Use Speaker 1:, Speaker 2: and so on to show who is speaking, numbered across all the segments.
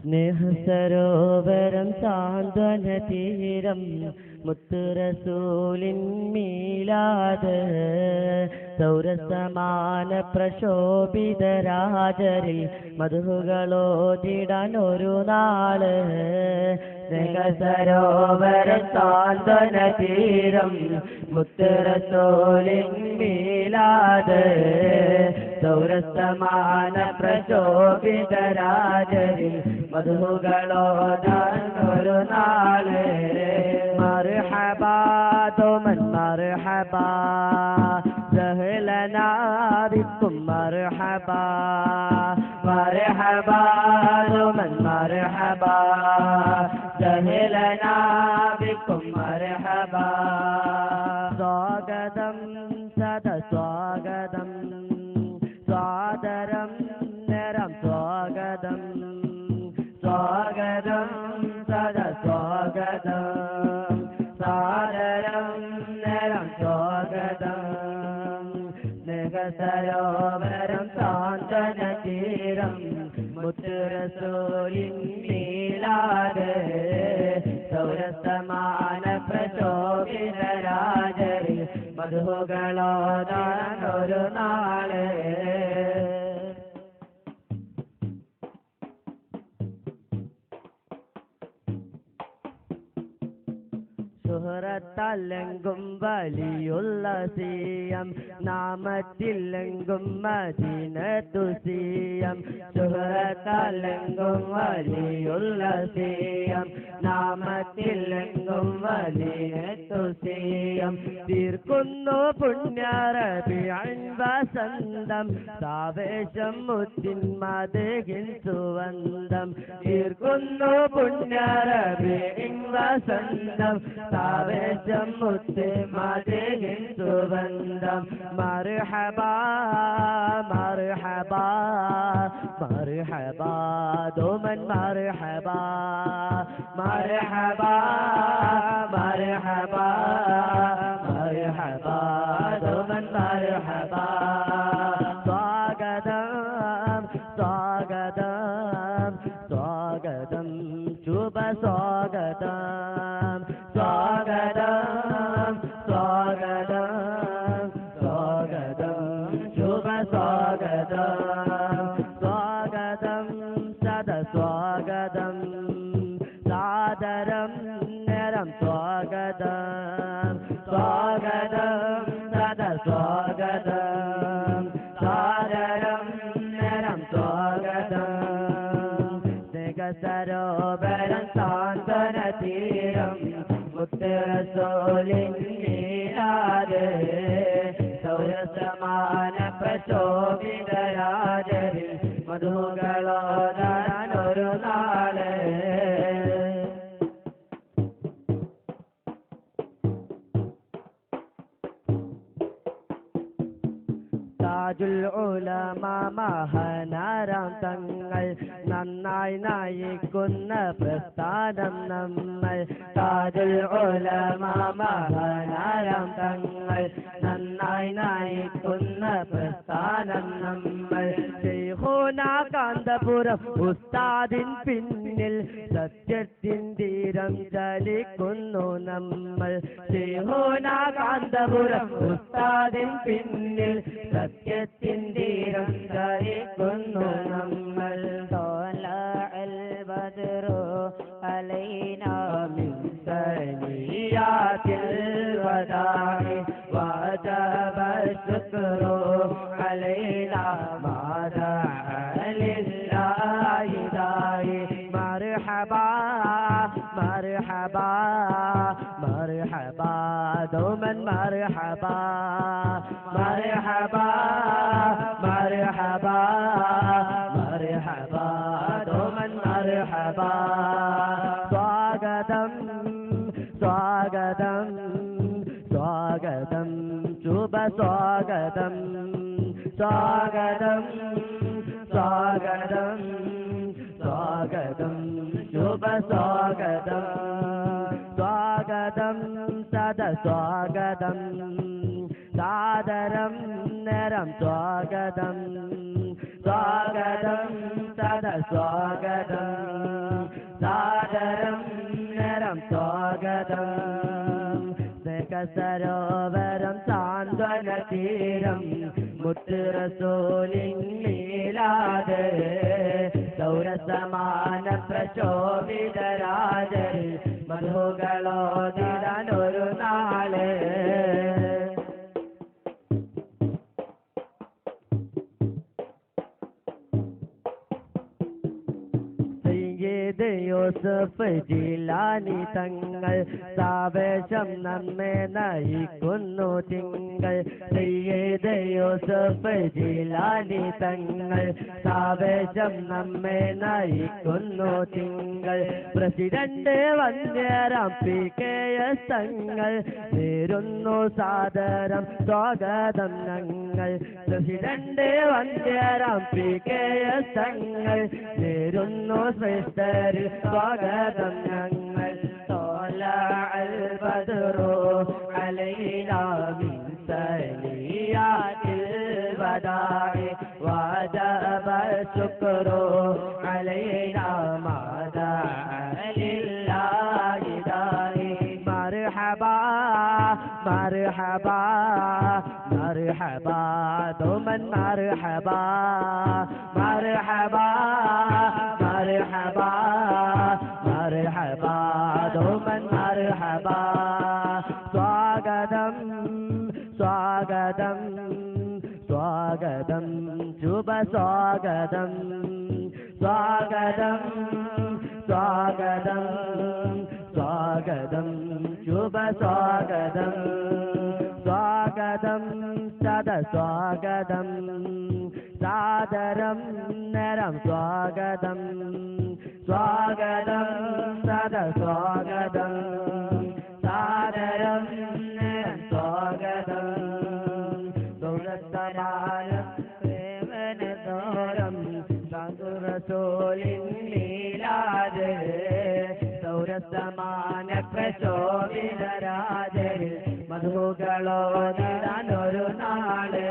Speaker 1: സ്നേഹസരോവരം സാന്ത്വന തീരം മുത്തുറസൂലിൻ മീലാദ് സൗരസമാന പ്രശോഭിത രാജരിൽ മധുകളോതിടാൻ ഒരു നാള് സ്നേഹസരോവരം സാന്ത്വന തീരം മുത്തുറസൂലിൻ മീലാദ് സൗരസമാന പ്രശോഭിത രാജരിൽ മധുകളോതാൻ ഒരു നാള് മർഹബാ തുമൻ മർഹബാ സഹലനാ ബിക്കും മർഹബാ മർഹബാ തുമൻ മർഹബാ സഹലനാ ബിക്കും മർഹബാ സ്വാഗതം സദ സ്വാഗതം സ്വാദരം നിരം സ്വാഗതം സ്വാഗതം സദ സ്വാഗതം സാദരം നിരം സ്വാഗതം സ്നേഹസരോവരം സാന്ത്വന തീരം മുത്തുറസൂലിൻ മീലാദ് സൗരസമാന പ്രശോഭിത രാജരിൽ മധുകളോതാൻ ഒരു നാള് സുഹറത്തല്ലെങ്കും വലിയുള്ള സിയം നാമത്തില്ലെങ്കും മദീനത്തു സിയം സുഹറത്തല്ലെങ്കും വലിയുള്ള സിയം നാമത്തില്ലെങ്കും മദീനത്തു സിയം തീർക്കുന്നു പുണ്യറബിഅൻ വസന്തം സാവേശം മുത്തിൻ മദഹിൻ സുവന്തം തീർക്കുന്നു പുണ്യറബിഅൻ വസന്തം സാവേശം മുത്ത് മദഹിൻ സുവന്തം മർഹബാ മർഹബാ മർഹബാ ദുമൻ മർഹബാ മർഹബാ മർഹബാ മർഹബാ ദുമൻ മർഹബാ സ്വാഗതം സ്വാഗതം സ്വാഗതം ശുഭ സ്വാഗതം സ്വാഗതം സ്വാഗതം സ്വാഗതം ശുഭ സ്വാഗതം സ്വാഗതം സദ സ്വാഗതം സാദരം നിരം സ്വാഗതം സ്വാഗതം സദ സ്വാഗതം സാദരം നിരം സ്വാഗതം സ്നേഹസരോവരം സാന്ത്വന തീരം മുത്തുറസൂലിൻ മീലാദ് സൗരസമാന പ്രശോഭിത രാജരിൽ മധുകളോതാൻ ഒരു നാള് താജുൽ ഉലമ മഹാനാരാം തങ്ങൾ നന്നായി നയിക്കുന്ന പ്രസ്ഥാനം നമ്മൾ താജുൽ ഉലമ മഹാനാരാം തങ്ങൾ നന്നായി നയിക്കുന്ന പ്രസ്ഥാനം നമ്മൾ ശൈഖുനാ കാന്തപുരം ഉസ്താദിൻ പിന്നിൽ സത്യത്തിൻ തീരം ചലിക്കുന്നു നമ്മൾ ശൈഖുനാ കാന്തപുരം ഉസ്താദിൻ പിന്നിൽ സത്യത്തിൻ തീരം ചലിക്കുന്നു നമ്മൾ തോലഅൽ ബദ്റു അലൈനാ മിൻ സനിയാത്തിൽ വദാഇ വജബ ശുക്രു അലൈനാ മാ ദഅ ലില്ലാഹി ദാഇ മർഹബാ മർഹബാ മർഹബാ ദുമൻ മർഹബാ മർഹബാ മർഹബാ മർഹബാ ദുമൻ മർഹബാ സ്വാഗതം സ്വാഗതം സ്വാഗതം ശുഭ സ്വാഗതം സ്വാഗതം സ്വാഗതം സ്വാഗതം ശുഭ സ്വാഗതം സ്വാഗതം സദ സ്വാഗതം സാദരം നിരം സ്വാഗതം സ്വാഗതം സദ സ്വാഗതം സാദരം നരം സ്വാഗതം സരോവരം സാന്ത്വന തീരം മുത്ത് റസൂലിൻ മീലാദ് സൗരസമാന പ്രശോഭിതരാജൽ മധുകളോദിടാനൊരു നാള് യൂസുഫ് ജിലാനി തങ്ങൾ സാവേശം നമ്മെ നയിക്കുന്നു തിങ്കൾ സയ്യിദ് യൂസുഫ് ജിലാനി തങ്ങൾ സാവേശം നമ്മെ നയിക്കുന്നു തിങ്കൾ പ്രസിഡന്റ് വന്ധ്യരാം PKS തങ്ങൾ നേരുന്നു സാദരം സ്വാഗതം ഞങ്ങൾ പ്രസിഡന്റ് വന്ധ്യരാം PKS തങ്ങൾ നേരുന്നു ശ്രേഷ്ഠർ സ്വാഗതം ഞങ്ങൾ طلع البدر علينا من ثنيات الوداع وجب الشكر علينا ما دعا لله داعي مرحبا مرحبا مرحبا دوما مرحبا مرحبا مرحبا مرحبا دوما مرحبا സ്വാഗതം സ്വാഗതം സ്വാഗതം ശുഭ സ്വാഗതം സ്വാഗതം സ്വാഗതം സ്വാഗതം ശുഭ സ്വാഗതം സ്വാഗതം സദസ്വാഗതം സാദരം നരം സ്വാഗതം സ്വാഗതം സദസ്വാഗതം സാദരം നരം സ്വാഗതം ദൗലത്തമാനം സേവനദോരം സാധുറസോലിൻ മീലാദ് സൗരസമാന പ്രശോഭിതരാജരിൽ മധുകളോദിടാനൊരു നാള്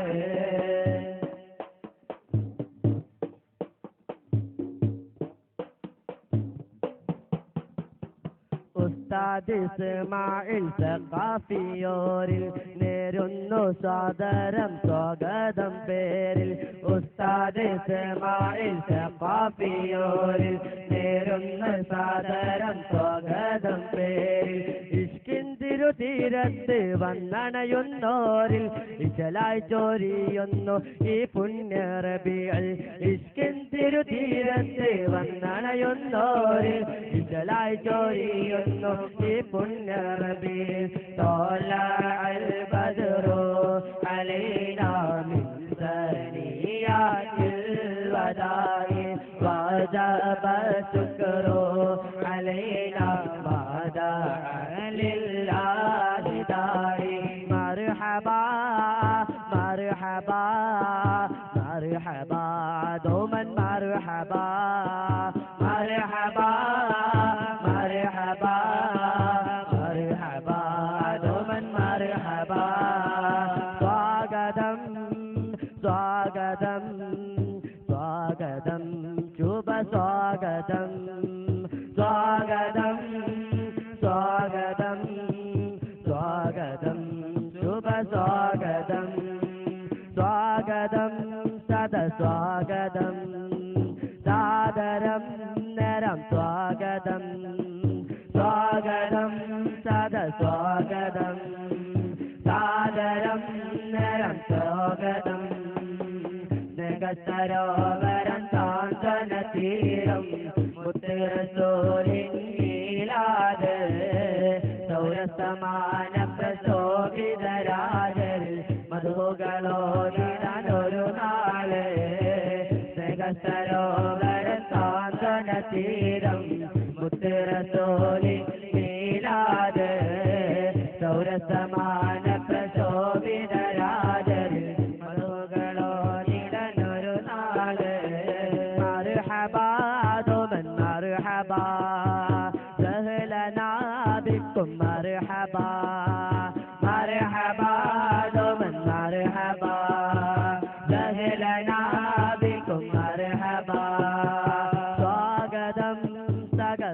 Speaker 1: ഉസ്താദ് ഇസ്മായിൽ സഖാഫിയോരിൽ നേരുന്നു സാദരം സ്വാഗതം പേരിൽ ഉസ്താദ് ഇസ്മായിൽ സഖാഫിയോരിൽ നേരുന്നു സാദരം സ്വാഗതം പേരിൽ ഇഷ്കിൻ തിരുതീരത്ത് വന്നണയുന്നോരിൽ ഇശലായി ചോരിയൊന്നു ഈ പുണ്യ റബീഉൽ ഇഷ്കിൻ തിരുതീരത്ത് വന്നണയുന്നോരിൽ ഇശലായി ചോരിയൊന്നു ഈ പുണ്യ റബീഉൽ طلع البدر علينا من ثنيات الوداع وجب الشكر علينا ما دعا لله داعي مرحبا مرحبا مرحبا دوما مرحبا مرحبا مرحبا مرحبا دوما مرحبا സ്വാഗതം സ്വാഗതം സ്വാഗതം ശുഭ സ്വാഗതം സ്വാഗതം സ്വാഗതം സ്വാഗതം ശുഭ സ്വാഗതം സ്വാഗതം സദസ്വാഗതം സാദരം നരം സ്വാഗതം സ്വാഗതം സദസ്വാഗതം സാദരം നരം സ്വാഗതം സരോവരം സാന്ത്വന തീരം മുത്ത് റസൂലിൻ മീലാദ് സൗരസമാന പ്രശോഭിതരാജൽ മധുകളോദിടാനൊരു നാള് സരോവരം സാന്ത്വന തീരം മുത്ത് റസൂലിൻ മീലാദ് സൗരസമാന പ്രശോഭിതരാജൽ മധുകളോദിടാനൊരു നാള് മർഹബാ ദോമൻ മർഹബാ സഹലനാ ബിക്കും മർഹബാ مرحبا دوما مرحبا سهلنا بكم مرحبا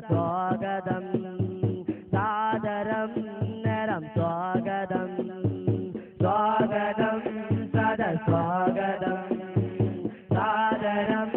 Speaker 1: സ്വാഗതം സാദരം നരം സ്വാഗതം സ്വാഗതം സദസ്വാഗതം സാദരം